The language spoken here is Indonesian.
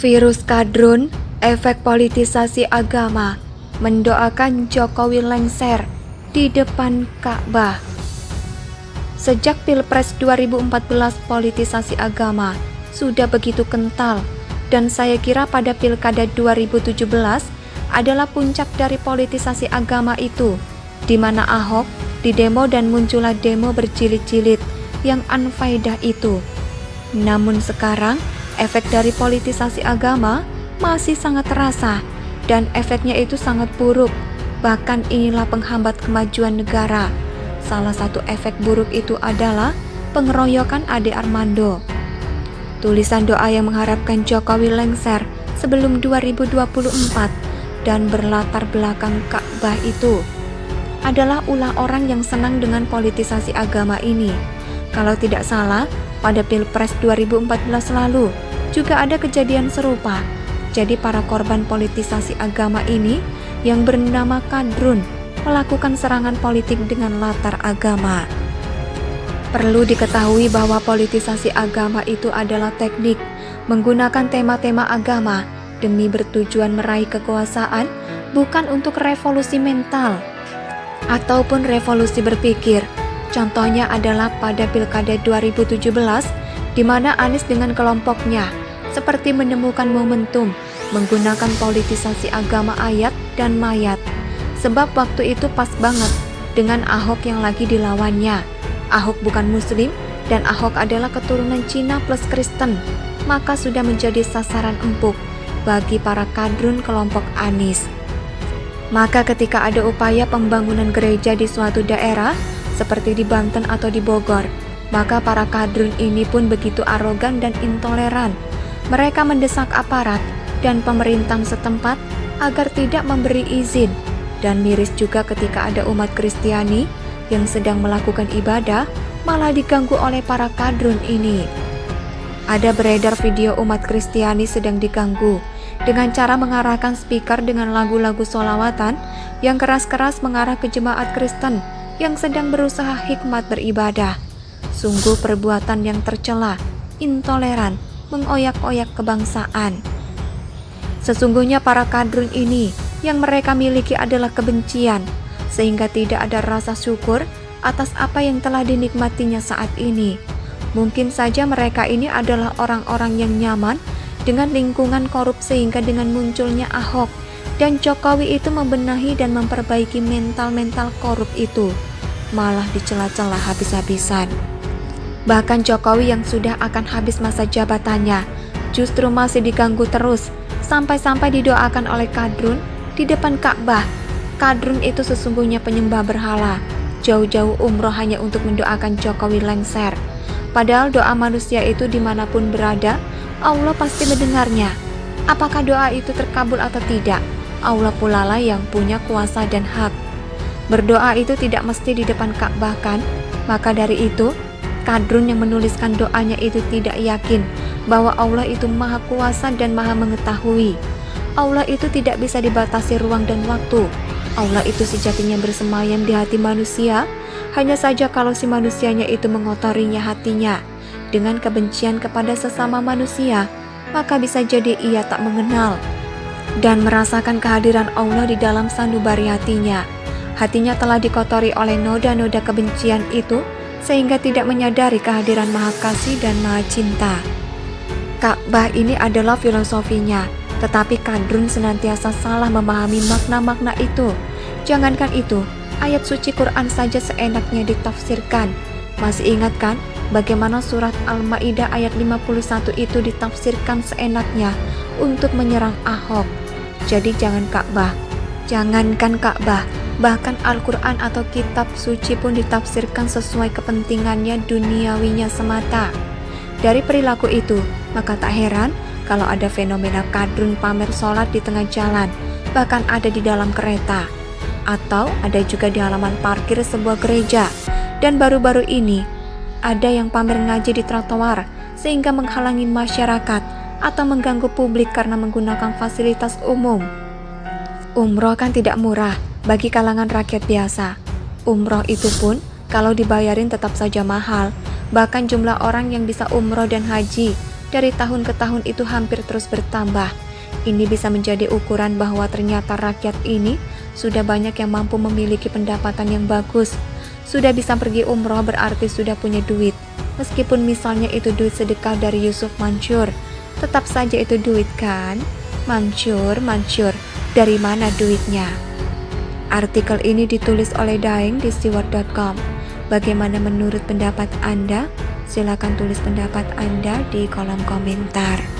Virus kadrun, efek politisasi agama, mendoakan Jokowi lengser di depan Ka'bah. Sejak Pilpres 2014, politisasi agama sudah begitu kental, dan saya kira pada Pilkada 2017 adalah puncak dari politisasi agama itu, di mana Ahok didemo dan muncullah demo berjilid-jilid yang unfaedah itu. Namun sekarang, efek dari politisasi agama masih sangat terasa, dan efeknya itu sangat buruk. Bahkan inilah penghambat kemajuan negara. Salah satu efek buruk itu adalah pengeroyokan Ade Armando. Tulisan doa yang mengharapkan Jokowi lengser sebelum 2024 dan berlatar belakang Ka'bah itu adalah ulah orang yang senang dengan politisasi agama ini. Kalau tidak salah, pada Pilpres 2014 lalu juga ada kejadian serupa. Jadi para korban politisasi agama ini yang bernama kadrun melakukan serangan politik dengan latar agama. Perlu diketahui bahwa politisasi agama itu adalah teknik menggunakan tema-tema agama demi bertujuan meraih kekuasaan, bukan untuk revolusi mental ataupun revolusi berpikir. Contohnya adalah pada Pilkada 2017, di mana Anies dengan kelompoknya seperti menemukan momentum menggunakan politisasi agama ayat dan mayat. Sebab waktu itu pas banget dengan Ahok yang lagi dilawannya. Ahok bukan muslim dan Ahok adalah keturunan Cina plus Kristen, maka sudah menjadi sasaran empuk bagi para kadrun kelompok Anies. Maka ketika ada upaya pembangunan gereja di suatu daerah, seperti di Banten atau di Bogor, maka para kadrun ini pun begitu arogan dan intoleran. Mereka mendesak aparat dan pemerintah setempat agar tidak memberi izin, dan miris juga ketika ada umat Kristiani yang sedang melakukan ibadah malah diganggu oleh para kadrun ini. Ada beredar video umat Kristiani sedang diganggu dengan cara mengarahkan speaker dengan lagu-lagu sholawatan yang keras-keras mengarah ke jemaat Kristen yang sedang berusaha hikmat beribadah. Sungguh perbuatan yang tercela, intoleran, mengoyak-oyak kebangsaan. Sesungguhnya para kadrun ini yang mereka miliki adalah kebencian, sehingga tidak ada rasa syukur atas apa yang telah dinikmatinya saat ini. Mungkin saja mereka ini adalah orang-orang yang nyaman dengan lingkungan korup, sehingga dengan munculnya Ahok dan Jokowi itu membenahi dan memperbaiki mental-mental korup itu, malah dicela-cela habis-habisan. Bahkan Jokowi yang sudah akan habis masa jabatannya justru masih diganggu terus, sampai-sampai didoakan oleh kadrun di depan Ka'bah. Kadrun itu sesungguhnya penyembah berhala, jauh-jauh umroh hanya untuk mendoakan Jokowi lengser. Padahal doa manusia itu dimanapun berada, Allah pasti mendengarnya. Apakah doa itu terkabul atau tidak, Allah pula lah yang punya kuasa dan hak. Berdoa itu tidak mesti di depan Ka'bah kan? Maka dari itu, kadrun yang menuliskan doanya itu tidak yakin bahwa Allah itu maha kuasa dan maha mengetahui. Allah itu tidak bisa dibatasi ruang dan waktu. Allah itu sejatinya bersemayam di hati manusia. Hanya saja kalau si manusianya itu mengotorinya hatinya dengan kebencian kepada sesama manusia, maka bisa jadi ia tak mengenal dan merasakan kehadiran Allah di dalam sanubari hatinya. Hatinya telah dikotori oleh noda-noda kebencian itu, sehingga tidak menyadari kehadiran Maha Kasih dan Maha Cinta. Ka'bah ini adalah filosofinya, tetapi kadrun senantiasa salah memahami makna-makna itu. Jangankan itu, ayat suci Quran saja seenaknya ditafsirkan. Masih ingat kan bagaimana surat Al-Maidah ayat 51 itu ditafsirkan seenaknya untuk menyerang Ahok. Jadi jangankan Ka'bah, bahkan Al-Quran atau kitab suci pun ditafsirkan sesuai kepentingannya duniawinya semata. Dari perilaku itu, maka tak heran kalau ada fenomena kadrun pamer sholat di tengah jalan, bahkan ada di dalam kereta, atau ada juga di halaman parkir sebuah gereja. Dan baru-baru ini, ada yang pamer ngaji di trotoar, sehingga menghalangi masyarakat atau mengganggu publik karena menggunakan fasilitas umum. Umroh kan tidak murah bagi kalangan rakyat biasa. Umroh itu pun kalau dibayarin tetap saja mahal. Bahkan jumlah orang yang bisa umroh dan haji dari tahun ke tahun itu hampir terus bertambah. Ini bisa menjadi ukuran bahwa ternyata rakyat ini sudah banyak yang mampu memiliki pendapatan yang bagus. Sudah bisa pergi umroh berarti sudah punya duit. Meskipun misalnya itu duit sedekah dari Yusuf Mansur, tetap saja itu duit kan? Mansur, dari mana duitnya? Artikel ini ditulis oleh Daeng di stewart.com. Bagaimana menurut pendapat Anda? Silakan tulis pendapat Anda di kolom komentar.